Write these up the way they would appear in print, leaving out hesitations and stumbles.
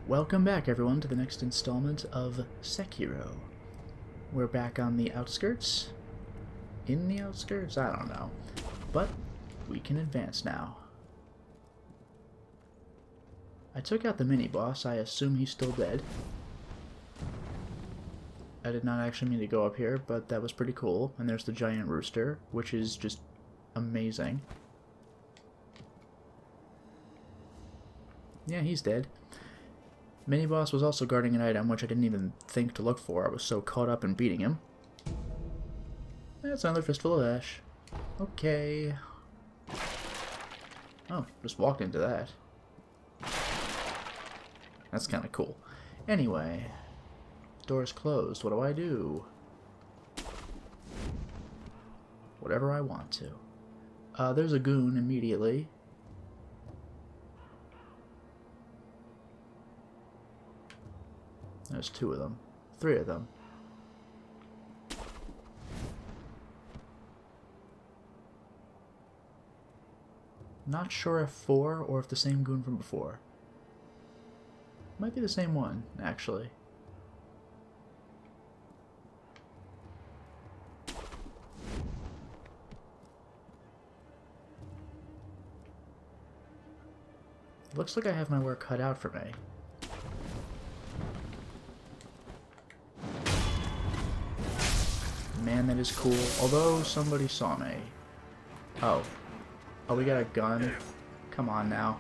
Welcome back, everyone, to the next installment of Sekiro. We're back on the Outskirts? In the Outskirts? I don't know. But we can advance now. I took out the mini-boss. I assume he's still dead. I did not actually mean to go up here, but that was pretty cool. And there's the giant rooster, which is just amazing. Yeah, he's dead. Mini-boss was also guarding an item, which I didn't even think to look for. I was so caught up in beating him. That's another fistful of ash. Okay. Oh, just walked into that. That's kind of cool. Anyway, door's closed. What do I do? Whatever I want to. There's a goon immediately. There's two of them. Three of them. Not sure if four or if the same goon from before. Might be the same one, actually. Looks like I have my work cut out for me. Man, that is cool. Although somebody saw me. Oh. Oh, we got a gun? Come on now.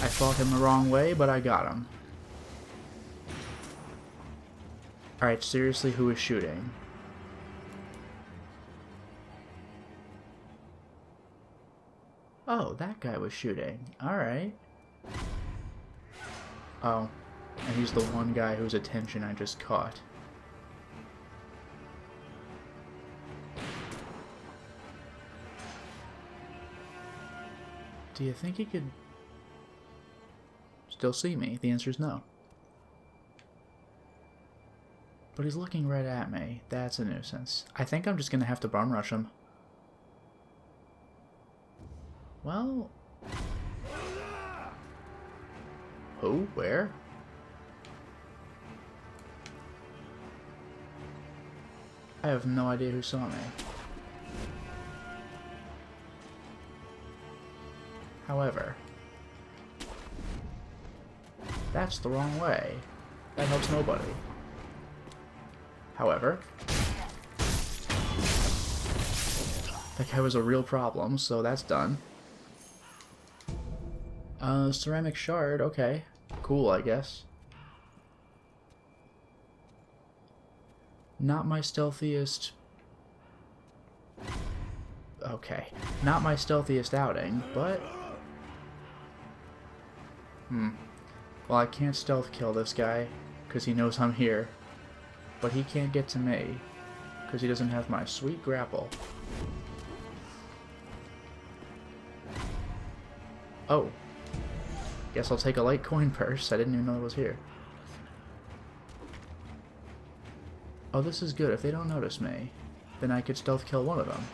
I fought him the wrong way, but I got him. Alright, seriously, who is shooting? Oh, that guy was shooting. Alright. Oh, and he's the one guy whose attention I just caught. Do you think he could still see me? The answer is no. But he's looking right at me. That's a nuisance. I think I'm just gonna have to bum rush him. Well... Who? Where? I have no idea who saw me. However... That's the wrong way. That helps nobody. However... That guy was a real problem, so that's done. Ceramic shard, okay. Cool, I guess. Not my stealthiest... Okay. Not my stealthiest outing, but... Well, I can't stealth kill this guy, because he knows I'm here. But he can't get to me, because he doesn't have my sweet grapple. Oh. Guess I'll take a light coin purse. I didn't even know it was here. Oh, this is good. If they don't notice me, then I could stealth kill one of them.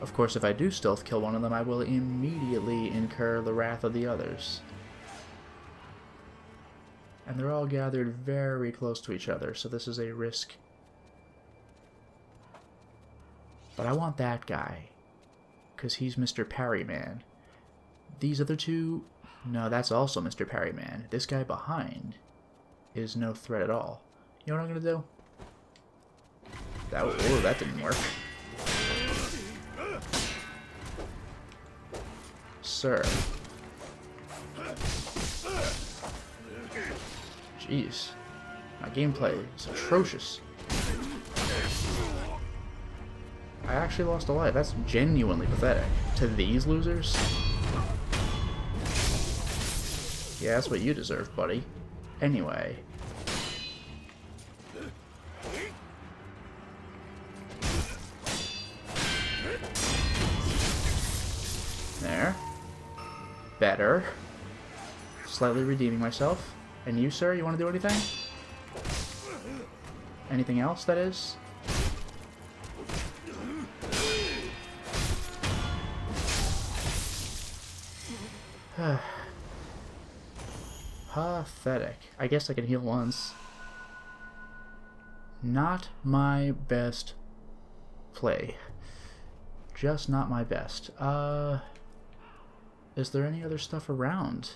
Of course, if I do stealth kill one of them, I will immediately incur the wrath of the others. And they're all gathered very close to each other, so this is a risk. But I want that guy. Because he's Mr. Parryman. These other two... No, that's also Mr. Parryman. This guy behind is no threat at all. You know what I'm going to do? Oh, that didn't work. Sir. Jeez. My gameplay is atrocious. I actually lost a life. That's genuinely pathetic. To these losers? Yeah, that's what you deserve, buddy. Anyway. There. Better. Slightly redeeming myself. And you, sir, you want to do anything? Anything else, that is? Pathetic. I guess I can heal once. Not my best play. Just not my best. Is there any other stuff around?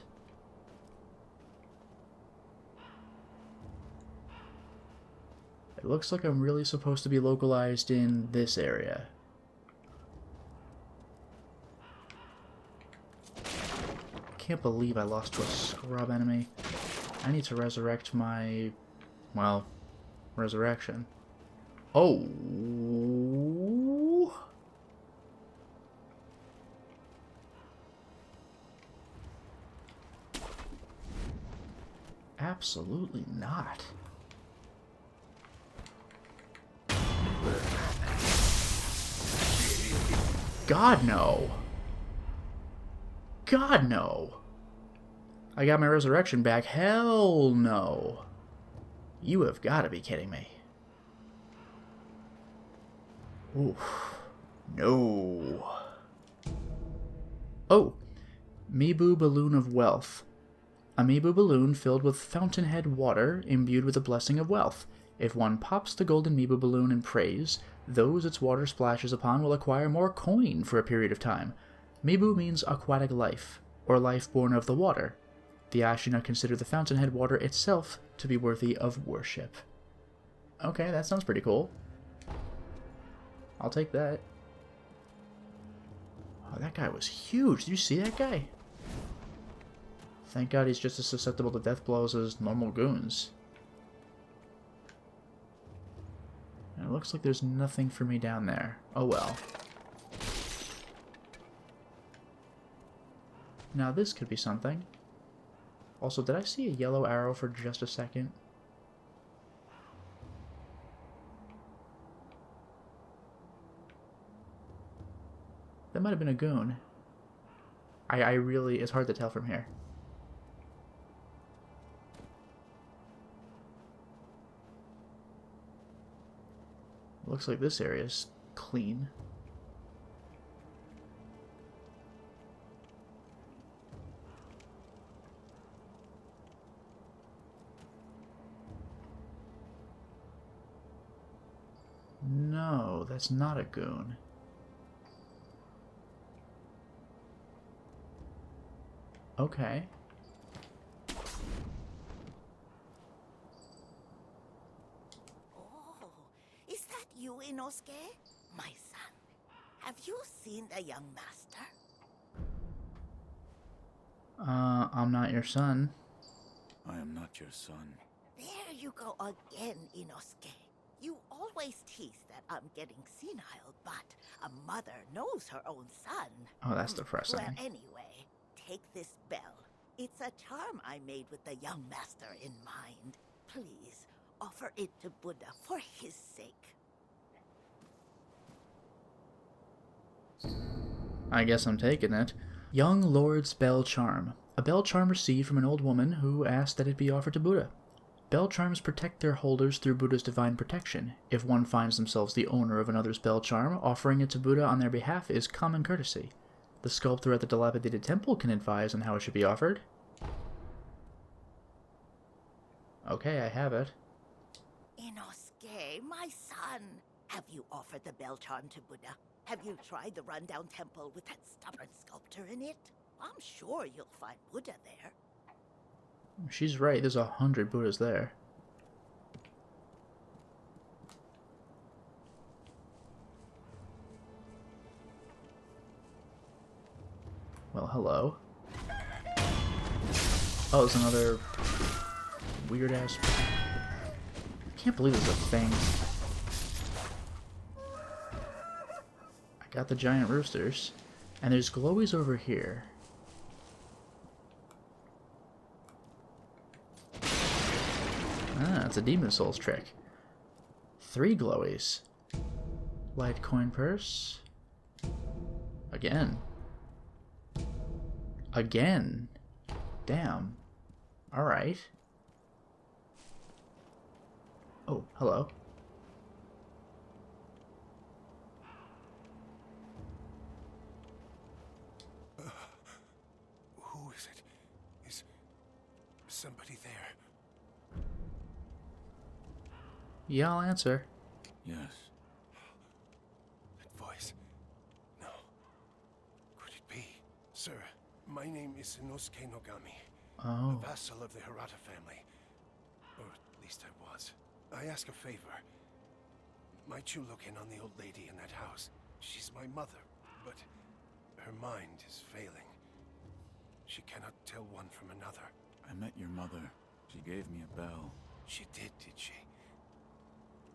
It looks like I'm really supposed to be localized in this area. Can't believe I lost to a scrub enemy. I need to resurrect my... well, resurrection. Oh! Absolutely not. God, no. God, no. I got my resurrection back. Hell no. You have got to be kidding me. Oof. No. Oh. Mibu Balloon of Wealth. A Mibu balloon filled with fountainhead water imbued with the blessing of wealth. If one pops the golden Mibu balloon and prays, those its water splashes upon will acquire more coin for a period of time. Mibu means aquatic life, or life born of the water. The Ashina consider the fountainhead water itself to be worthy of worship. Okay, that sounds pretty cool. I'll take that. Oh, that guy was huge. Did you see that guy? Thank God he's just as susceptible to death blows as normal goons. And it looks like there's nothing for me down there. Oh well. Now this could be something. Also, did I see a yellow arrow for just a second? That might have been a goon. I really... it's hard to tell from here. Looks like this area is clean. No, that's not a goon. Okay. Inosuke, my son, have you seen the young master? I'm not your son. I am not your son. There you go again, Inosuke. You always tease that I'm getting senile, but a mother knows her own son. Oh, that's depressing. Well, anyway, take this bell. It's a charm I made with the young master in mind. Please, offer it to Buddha for his sake. I guess I'm taking it. Young Lord's Bell Charm. A bell charm received from an old woman who asked that it be offered to Buddha. Bell charms protect their holders through Buddha's divine protection. If one finds themselves the owner of another's bell charm, offering it to Buddha on their behalf is common courtesy. The sculptor at the dilapidated temple can advise on how it should be offered. Okay, I have it. Inosuke, my son, have you offered the bell charm to Buddha? Have you tried the rundown temple with that stubborn sculptor in it? I'm sure you'll find Buddha there. She's right, there's 100 Buddhas there. Well, hello. Oh, there's another weird-ass... I can't believe there's a thing. I got the giant roosters. And there's glowies over here. Ah, it's a Demon Souls trick. 3 glowies. Light coin purse. Again. Again. Damn. Alright. Oh, hello. Who is it? Is somebody there? Yeah, I'll answer. Yes. That voice. No. Could it be? Sir, my name is Inosuke Nogami. Oh. A vassal of the Hirata family. Or at least I was. I ask a favor. Might you look in on the old lady in that house? She's my mother, but her mind is failing. She cannot tell one from another. I met your mother. She gave me a bell. She did she?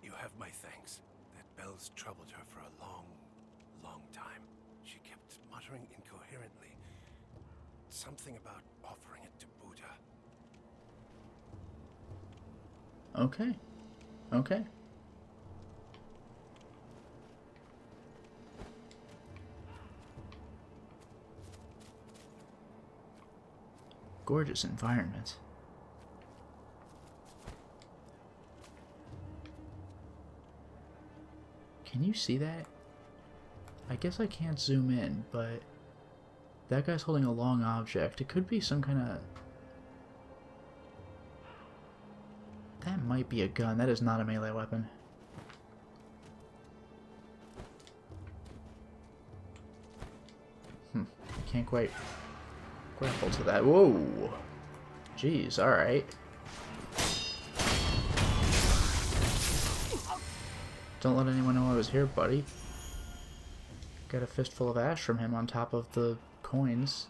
You have my thanks. That bell's troubled her for a long, long time. She kept muttering incoherently. Something about offering it to Buddha. Okay. Okay. Gorgeous environment. Can you see that? I guess I can't zoom in, but that guy's holding a long object. It could be some kind of... That might be a gun. That is not a melee weapon. Can't quite grapple to that. Whoa! Jeez, alright. Don't let anyone know I was here, buddy. Got a fistful of ash from him on top of the coins.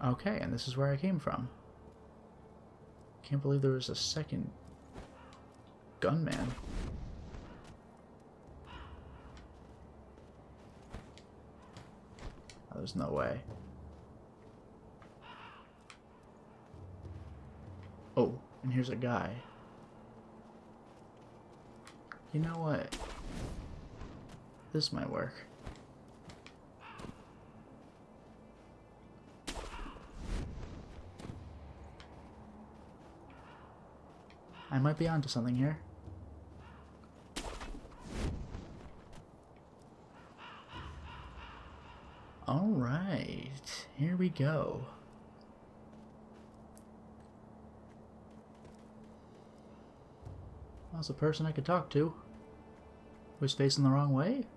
Okay, and this is where I came from. Can't believe there was a second gunman. Oh, there's no way. Oh, and here's a guy. You know what? This might work. I might be onto something here. Alright, here we go. That was a person I could talk to. Who's facing the wrong way?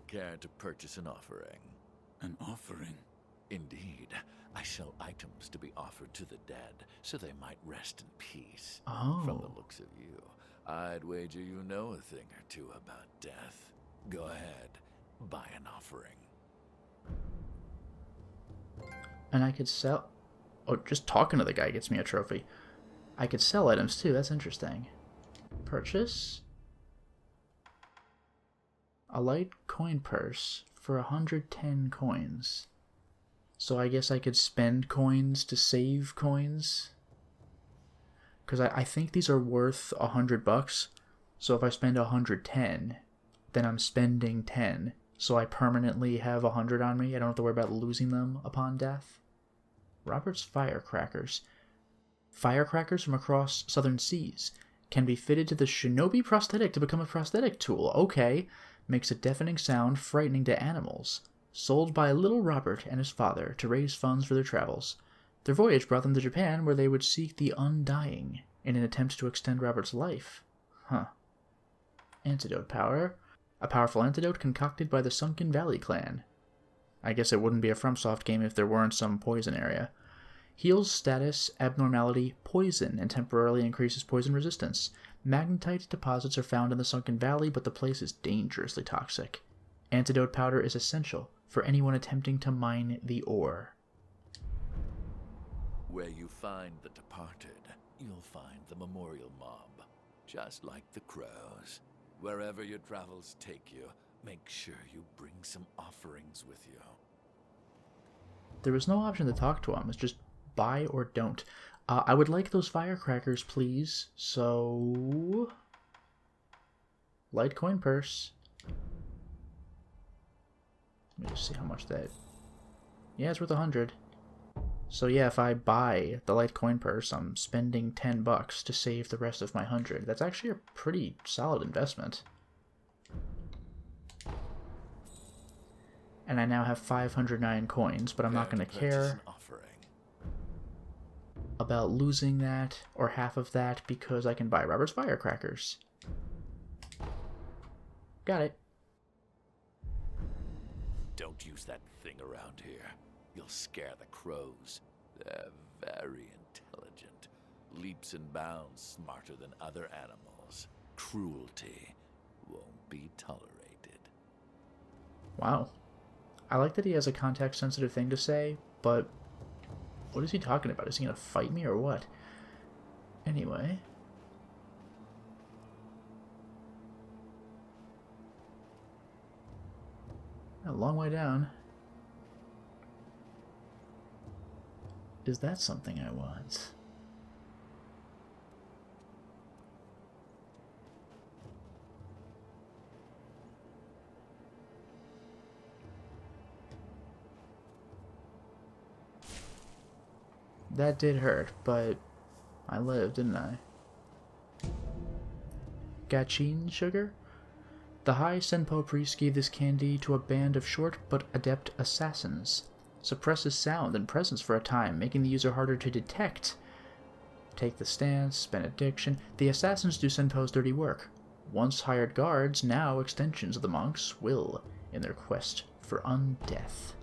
Care to purchase an offering? An offering? Indeed. I sell items to be offered to the dead, so they might rest in peace. Oh. From the looks of you, I'd wager you know a thing or two about death. Go ahead, buy an offering. And I could sell... Oh, just talking to the guy gets me a trophy. I could sell items too, that's interesting. Purchase? A light coin purse for 110 coins. So I guess I could spend coins to save coins? Because I think these are worth $100. So if I spend 110, then I'm spending 10. So I permanently have 100 on me. I don't have to worry about losing them upon death. Robert's firecrackers. Firecrackers from across southern seas can be fitted to the shinobi prosthetic to become a prosthetic tool. Okay. Makes a deafening sound frightening to animals. Sold by little Robert and his father to raise funds for their travels. Their voyage brought them to Japan, where they would seek the undying in an attempt to extend Robert's life. Huh. Antidote power. A powerful antidote concocted by the Sunken Valley clan. I guess it wouldn't be a FromSoft game if there weren't some poison area. Heals status, abnormality, poison, and temporarily increases poison resistance. Magnetite deposits are found in the Sunken Valley, but the place is dangerously toxic. Antidote powder is essential for anyone attempting to mine the ore. Where you find the departed, you'll find the memorial mob. Just like the crows. Wherever your travels take you, make sure you bring some offerings with you. There was no option to talk to him, it's just buy or don't. I would like those firecrackers, please. So... Litecoin purse. Let me just see how much that... Yeah, it's worth 100. So yeah, if I buy the Litecoin purse, I'm spending $10 to save the rest of my 100. That's actually a pretty solid investment. And I now have 509 coins, but I'm not going to care about losing that or half of that because I can buy Robert's firecrackers. Got it. Don't use that thing around here. You'll scare the crows. They're very intelligent. Leaps and bounds smarter than other animals. Cruelty won't be tolerated. Wow. I like that he has a context-sensitive thing to say, but what is he talking about? Is he going to fight me or what? Anyway. A long way down. Is that something I want? That did hurt, but I lived, didn't I? Gachin sugar? The High Senpo priest gave this candy to a band of short but adept assassins. Suppresses sound and presence for a time, making the user harder to detect. Take the stance, benediction. The assassins do Senpo's dirty work. Once hired guards, now extensions of the monks, will in their quest for undeath.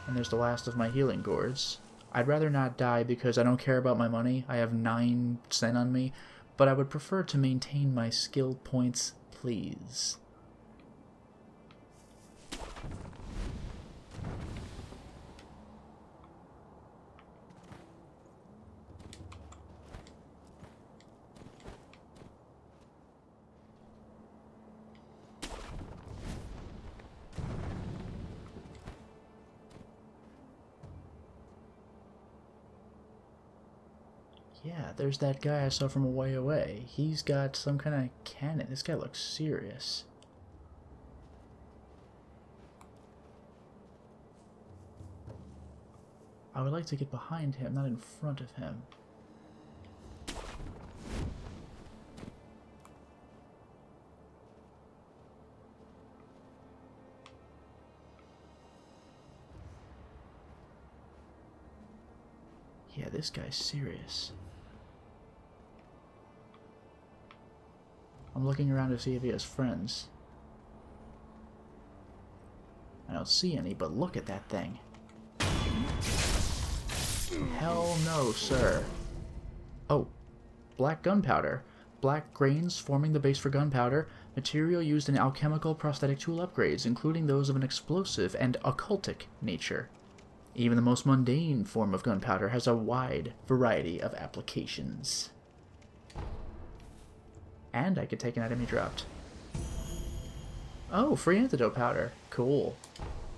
And there's the last of my healing gourds. I'd rather not die because I don't care about my money. I have 9 Sen on me, but I would prefer to maintain my skill points, please. Yeah, there's that guy I saw from a way away. He's got some kind of cannon. This guy looks serious. I would like to get behind him, not in front of him. Yeah, this guy's serious. I'm looking around to see if he has friends. I don't see any, but look at that thing. Hell no, sir. Oh, black gunpowder. Black grains forming the base for gunpowder. Material used in alchemical prosthetic tool upgrades, including those of an explosive and occultic nature. Even the most mundane form of gunpowder has a wide variety of applications. And I could take an item he dropped. Oh, free antidote powder. Cool.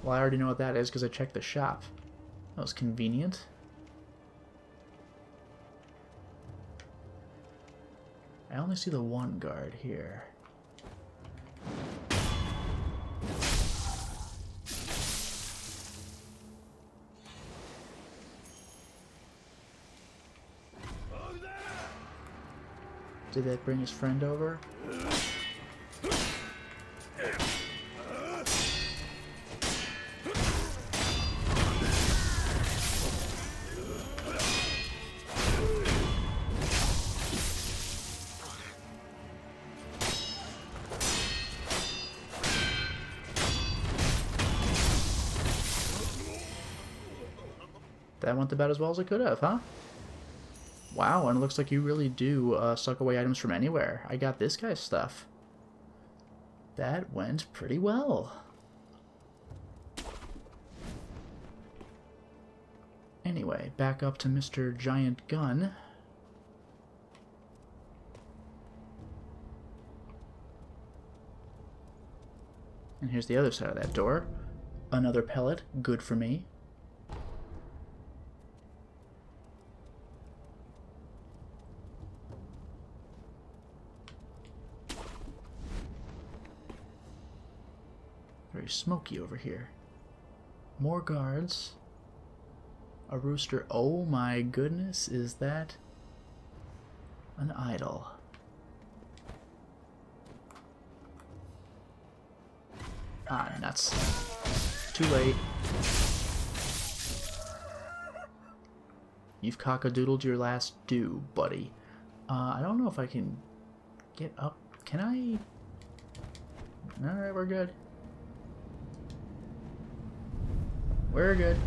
Well, I already know what that is because I checked the shop. That was convenient. I only see the one guard here. Did that bring his friend over? That went about as well as it could have, huh? Wow, and it looks like you really do suck away items from anywhere. I got this guy's stuff. That went pretty well. Anyway, back up to Mr. Giant Gun. And here's the other side of that door. Another pellet, good for me. Very smoky over here. More guards. A rooster. Oh my goodness, is that an idol? Ah, nuts. Too late. You've cock-a-doodled your last due, buddy. I don't know if I can get up. Can I? Alright, we're good. We're good.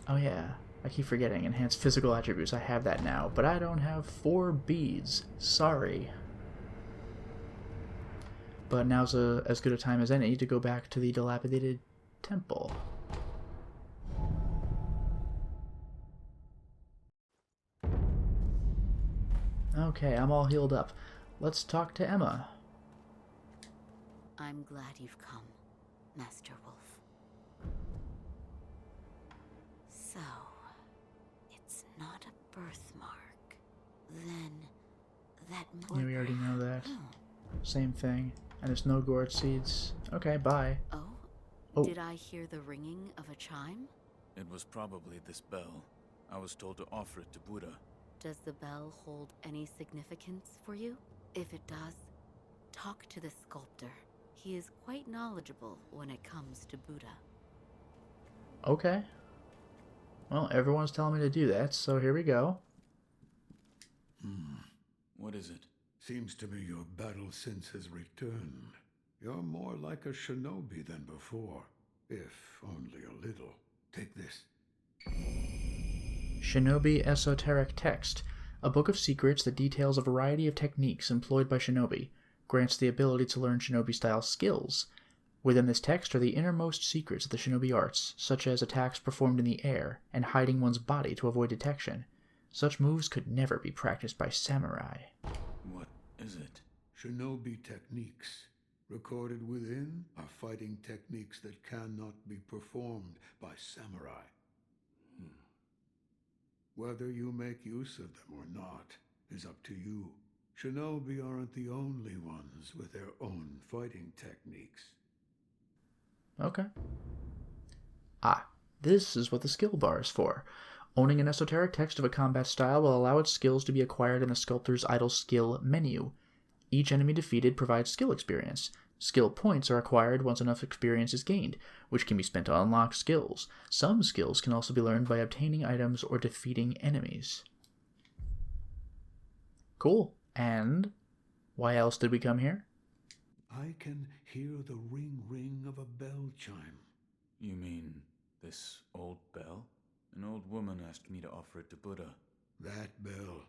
Oh yeah, I keep forgetting. Enhanced physical attributes. I have that now, but I don't have 4 beads. Sorry. But now's as good a time as any to go back to the dilapidated temple. Okay, I'm all healed up. Let's talk to Emma. I'm glad you've come, Master Wolf. So, it's not a birthmark. Then, that Yeah, we already know that. Same thing. And it's no gourd seeds. Okay, bye. Oh, did I hear the ringing of a chime? It was probably this bell. I was told to offer it to Buddha. Does the bell hold any significance for you? If it does, talk to the sculptor. He is quite knowledgeable when it comes to Buddha. Okay. Well, everyone's telling me to do that, so here we go. What is it? Seems to me your battle sense has returned. You're more like a shinobi than before, if only a little. Take this. Shinobi Esoteric Text, a book of secrets that details a variety of techniques employed by shinobi, grants the ability to learn shinobi-style skills. Within this text are the innermost secrets of the shinobi arts, such as attacks performed in the air and hiding one's body to avoid detection. Such moves could never be practiced by samurai. What is it? Shinobi techniques. Recorded within are fighting techniques that cannot be performed by samurai. Whether you make use of them or not is up to you. Shinobi aren't the only ones with their own fighting techniques. Okay. Ah, this is what the skill bar is for. Owning an esoteric text of a combat style will allow its skills to be acquired in the sculptor's idle skill menu. Each enemy defeated provides skill experience. Skill points are acquired once enough experience is gained, which can be spent to unlock skills. Some skills can also be learned by obtaining items or defeating enemies. Cool. And why else did we come here? I can hear the ring of a bell chime. You mean this old bell? An old woman asked me to offer it to Buddha. That bell.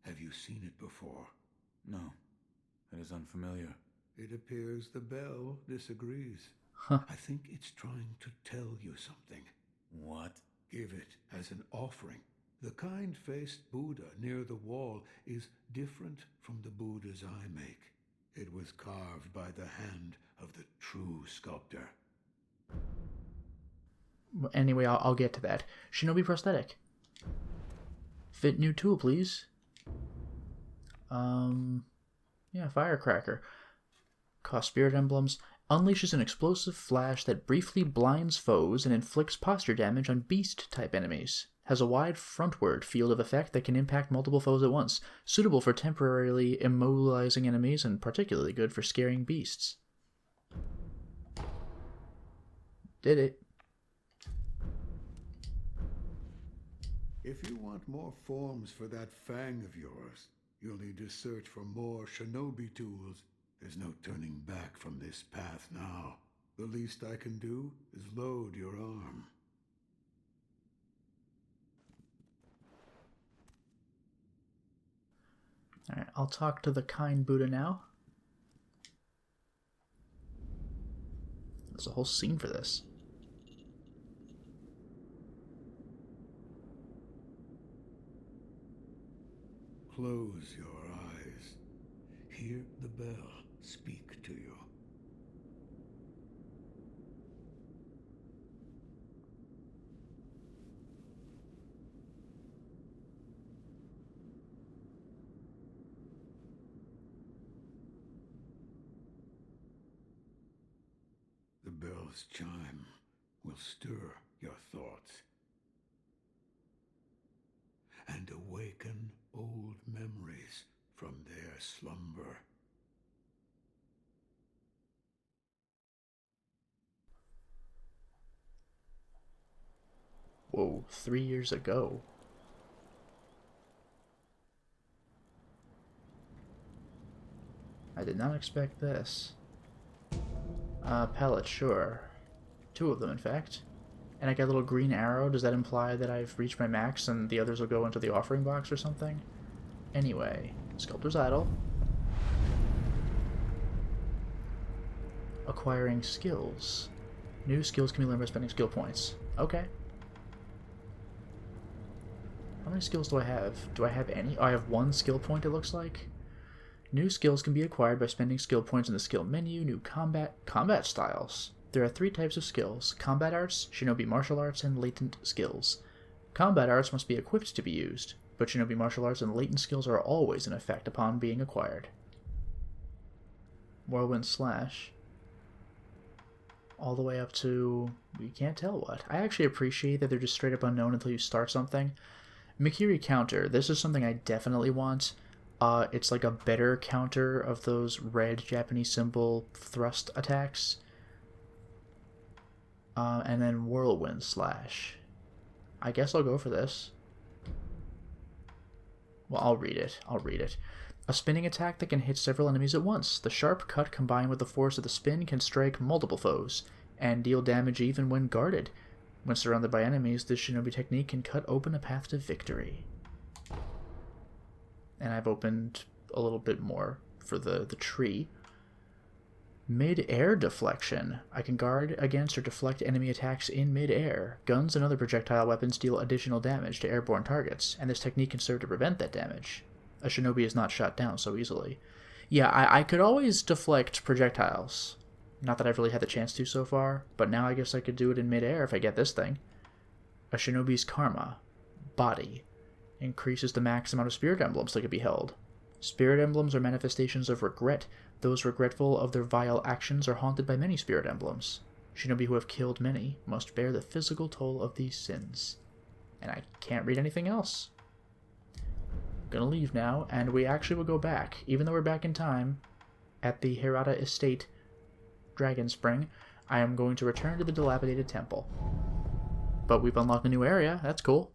Have you seen it before? No, it is unfamiliar. It appears the bell disagrees. Huh. I think it's trying to tell you something. What? Give it as an offering. The kind-faced Buddha near the wall is different from the Buddhas I make. It was carved by the hand of the true sculptor. Anyway, I'll get to that. Shinobi Prosthetic. Fit new tool, please. Yeah, Firecracker. Cost spirit emblems. Unleashes an explosive flash that briefly blinds foes and inflicts posture damage on beast-type enemies. Has a wide frontward field of effect that can impact multiple foes at once. Suitable for temporarily immobilizing enemies and particularly good for scaring beasts. Did it. If you want more forms for that fang of yours, you'll need to search for more shinobi tools. There's no turning back from this path now. The least I can do is load your arm. Alright, I'll talk to the kind Buddha now. There's a whole scene for this. Close your eyes. Hear the bell speak to you. bell's chime will stir your thoughts and awaken old memories from their slumber. Whoa, 3 years ago. I did not expect this. Pellets, sure. 2 of them, in fact. And I got a little green arrow. Does that imply that I've reached my max and the others will go into the offering box or something? Anyway, Sculptor's Idol. Acquiring skills. New skills can be learned by spending skill points. Okay. How many skills do I have? Do I have any? Oh, I have 1 skill point, it looks like. New skills can be acquired by spending skill points in the skill menu. New combat styles. There are 3 types of skills: combat arts, shinobi martial arts, and latent skills. Combat arts must be equipped to be used, but shinobi martial arts and latent skills are always in effect upon being acquired. Whirlwind Slash. All the way up to... you can't tell what. I actually appreciate that they're just straight up unknown until you start something. Mikiri counter. This is something I definitely want. It's like a better counter of those red Japanese symbol thrust attacks. And then Whirlwind Slash. I guess I'll go for this. Well, I'll read it. A spinning attack that can hit several enemies at once. The sharp cut combined with the force of the spin can strike multiple foes, and deal damage even when guarded. When surrounded by enemies, this shinobi technique can cut open a path to victory. And I've opened a little bit more for the tree. Mid-air deflection. I can guard against or deflect enemy attacks in mid-air. Guns and other projectile weapons deal additional damage to airborne targets, and this technique can serve to prevent that damage. A shinobi is not shot down so easily. Yeah, I could always deflect projectiles. Not that I've really had the chance to so far, but now I guess I could do it in mid-air if I get this thing. A shinobi's karma. Body. Increases the max amount of spirit emblems that can be held. Spirit emblems are manifestations of regret. Those regretful of their vile actions are haunted by many spirit emblems. Shinobi who have killed many must bear the physical toll of these sins. And I can't read anything else. Gonna leave now, and we actually will go back, even though we're back in time, at the Hirata Estate, Dragon Spring. I am going to return to the dilapidated temple. But we've unlocked a new area, that's cool.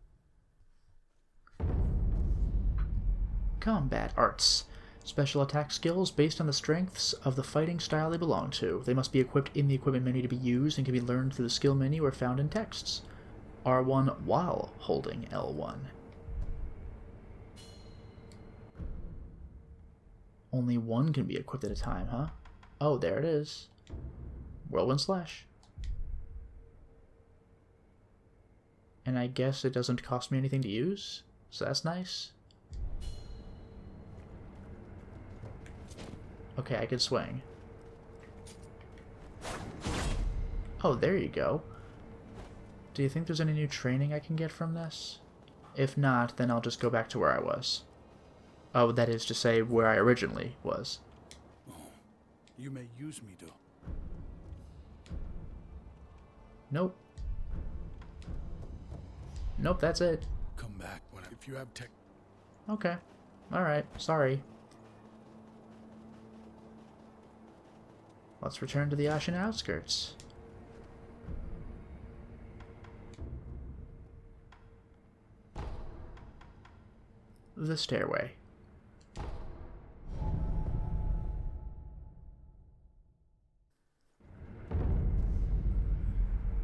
Combat arts. Special attack skills based on the strengths of the fighting style they belong to. They must be equipped in the equipment menu to be used and can be learned through the skill menu or found in texts. R1 while holding L1. Only 1 can be equipped at a time, huh? Oh, there it is. Whirlwind Slash. And I guess it doesn't cost me anything to use, so that's nice. Okay, I can swing. Oh, there you go. Do you think there's any new training I can get from this? If not, then I'll just go back to where I was. Oh, that is to say, where I originally was. You may use me, though. Nope. Nope, that's it. Come back if you have tech. Okay. Alright, sorry. Let's return to the Ashen Outskirts. The stairway.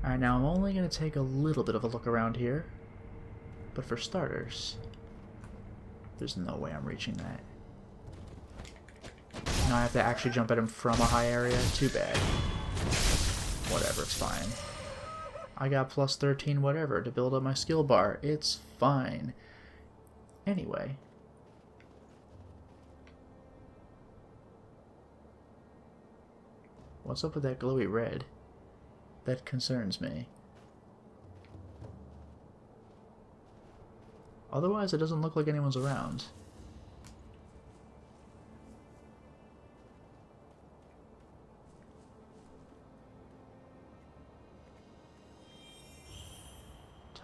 Alright, now I'm only going to take a little bit of a look around here. But for starters, there's no way I'm reaching that. Now I have to actually jump at him from a high area? Too bad. Whatever, it's fine. I got plus 13 whatever to build up my skill bar. It's fine. Anyway. What's up with that glowy red? That concerns me. Otherwise, it doesn't look like anyone's around.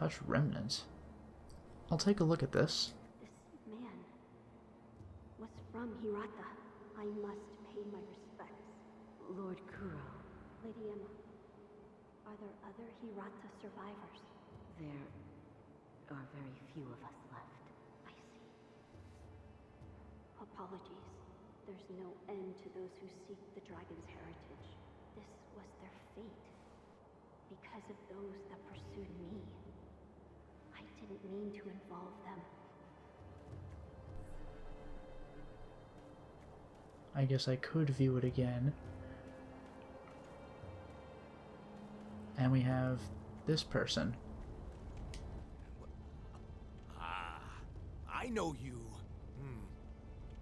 Touch remnants. I'll take a look at this. This man was from Hirata. I must pay my respects. Lord Kuro, Lady Emma, are there other Hirata survivors? there are very few of us left. I see. Apologies. There's no end to those who seek the dragon's heritage. This was their fate. Because of those that pursued me. I didn't mean to involve them. I guess I could view it again. And we have this person. Ah, I know you.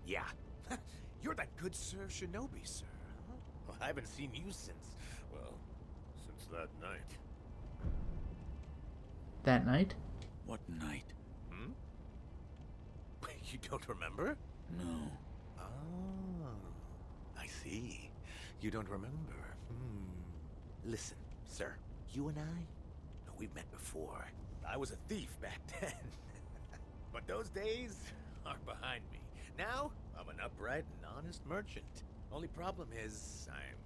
Yeah. You're that good Sir Shinobi, sir. Huh? Well, I haven't seen you since that night. That night? What night? You don't remember? No. Oh, I see. You don't remember. Listen, sir. You and I, we've met before. I was a thief back then. But those days are behind me. Now, I'm an upright and honest merchant. Only problem is, I'm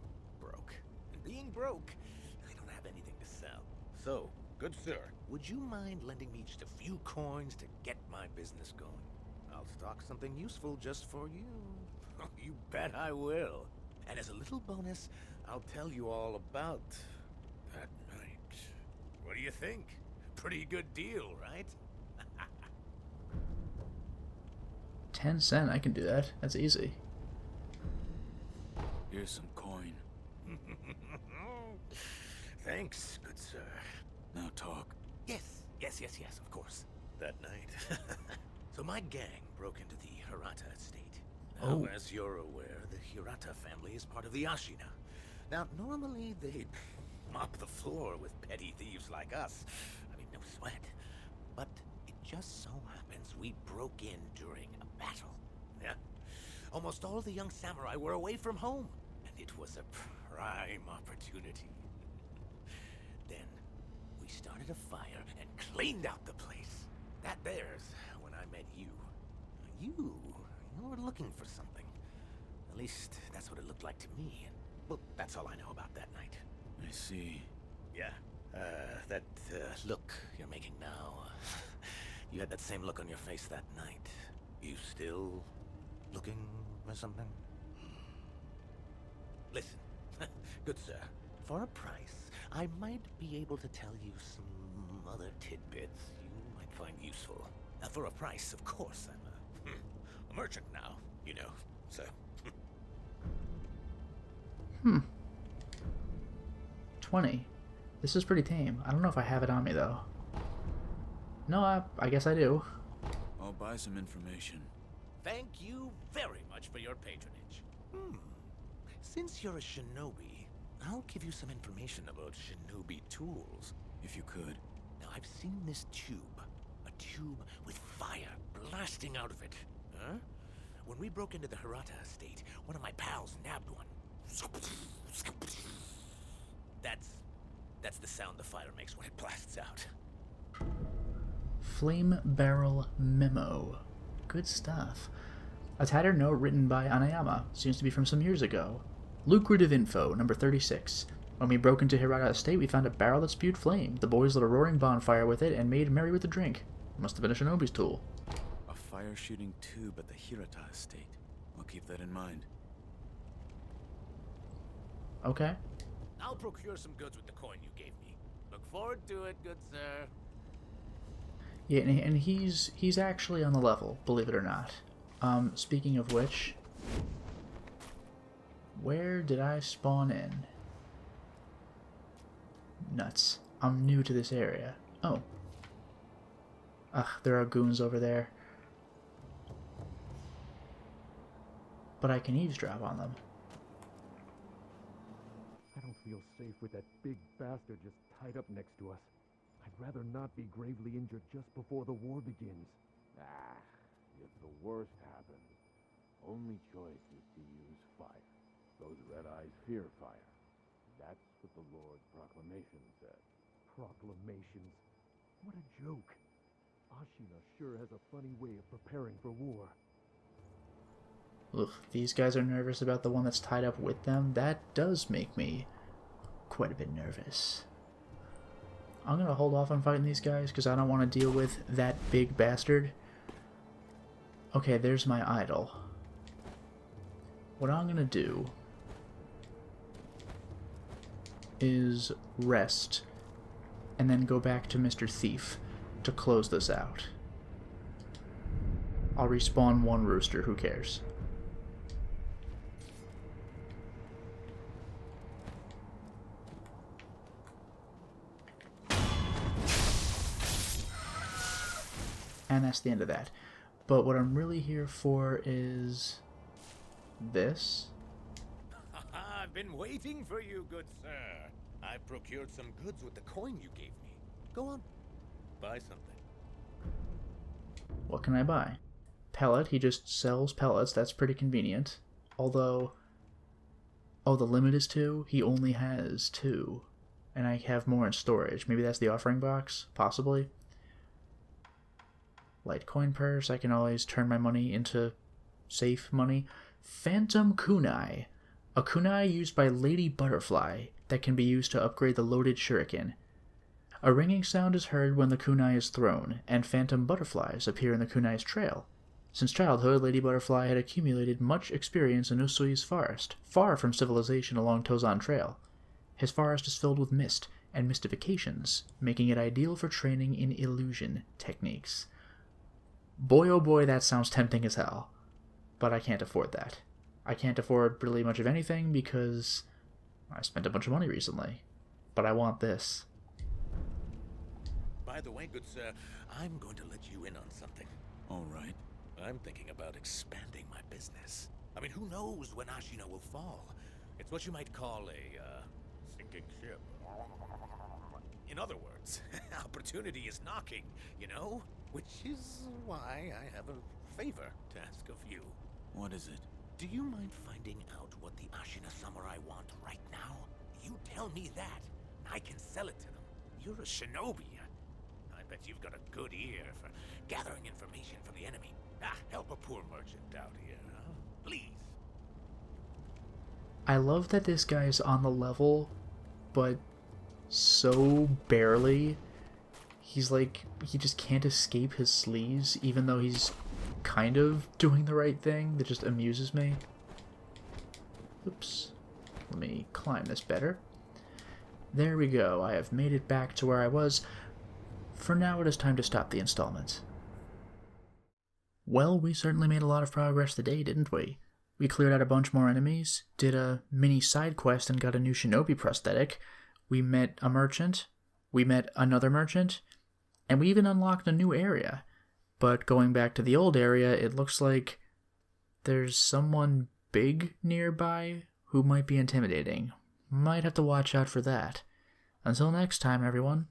broke. And being broke, I don't have anything to sell. So, good sir, would you mind lending me just a few coins to get my business going? I'll stock something useful just for you. You bet I will. And as a little bonus, I'll tell you all about that night. What do you think? Pretty good deal, right? 10 cents, I can do that. That's easy. Here's some coin. Thanks, good sir. Now talk. Yes, of course. That night. So my gang broke into the Hirata Estate. Now, as you're aware, the Hirata family is part of the Ashina. Now, normally they'd mop the floor with petty thieves like us. I mean, no sweat. But it just so happens we broke in during a battle. Yeah. Almost all the young samurai were away from home, and it was a prime opportunity. Then, we started a fire and cleaned out the place. There's when I met you. You were looking for something. At least, that's what it looked like to me. And, well, that's all I know about that night. I see. Yeah. That look you're making now. You had that same look on your face that night. You still looking for something? Listen, good sir. For a price, I might be able to tell you some other tidbits you might find useful. Now, for a price, of course. I'm a merchant now, you know, so... 20. This is pretty tame. I don't know if I have it on me, though. No, I guess I do. I'll buy some information. Thank you very much for your patronage. Since you're a shinobi, I'll give you some information about shinobi tools. If you could. Now, I've seen this tube. A tube with fire blasting out of it. Huh? When we broke into the Hirata Estate, one of my pals nabbed one. That's the sound the fire makes when it blasts out. Flame Barrel Memo. Good stuff. A tattered note written by Anayama. Seems to be from some years ago. Lucrative info, number 36. When we broke into Hirata Estate, we found a barrel that spewed flame. The boys lit a roaring bonfire with it and made merry with the drink. Must have been a shinobi's tool. A fire-shooting tube at the Hirata Estate. I'll keep that in mind. Okay. I'll procure some goods with the coin you gave me. Look forward to it, good sir. Yeah, and he's actually on the level, believe it or not. Speaking of which, where did I spawn in? Nuts. I'm new to this area. Oh. Ugh, there are goons over there. But I can eavesdrop on them. I don't feel safe with that big bastard just tied up next to us. I'd rather not be gravely injured just before the war begins. If the worst happens, only choice is to use fire. Those red eyes fear fire. That's what the Lord's proclamation said. Proclamations. What a joke. Ashina sure has a funny way of preparing for war. Ugh, these guys are nervous about the one that's tied up with them. That does make me quite a bit nervous. I'm gonna hold off on fighting these guys because I don't want to deal with that big bastard. Okay, there's my idol. What I'm gonna do is rest and then go back to Mr. Thief to close this out. I'll respawn one rooster, who cares? And that's the end of that. But what I'm really here for is this. I've been waiting for you, good sir. I procured some goods with the coin you gave me. Go on, buy something. What can I buy? Pellet. He just sells pellets. That's pretty convenient. Although, oh, the limit is 2? He only has 2. And I have more in storage. Maybe that's the offering box? Possibly. Light coin purse. I can always turn my money into safe money. Phantom kunai. A kunai used by Lady Butterfly that can be used to upgrade the loaded shuriken. A ringing sound is heard when the kunai is thrown, and phantom butterflies appear in the kunai's trail. Since childhood, Lady Butterfly had accumulated much experience in Usui's forest, far from civilization along Tozan Trail. His forest is filled with mist and mystifications, making it ideal for training in illusion techniques. Boy oh boy, that sounds tempting as hell. But I can't afford that. I can't afford really much of anything because I spent a bunch of money recently. But I want this. By the way, good sir, I'm going to let you in on something. All right. I'm thinking about expanding my business. I mean, who knows when Ashina will fall? It's what you might call a sinking ship. In other words, opportunity is knocking, you know? Which is why I have a favor to ask of you. What is it? Do you mind finding out what the Ashina samurai want right now? You tell me that, and I can sell it to them. You're a shinobi. I bet you've got a good ear for gathering information from the enemy. Help a poor merchant out here, huh? Please. I love that this guy's on the level, but so barely. He's like, he just can't escape his sleaze, even though he's kind of doing the right thing. That just amuses me. Oops. Let me climb this better. There we go. I have made it back to where I was. For now, it is time to stop the installment. Well, we certainly made a lot of progress today, didn't we? We cleared out a bunch more enemies, did a mini side quest and got a new shinobi prosthetic. We met a merchant. We met another merchant. And we even unlocked a new area. But going back to the old area, it looks like there's someone big nearby who might be intimidating. Might have to watch out for that. Until next time, everyone.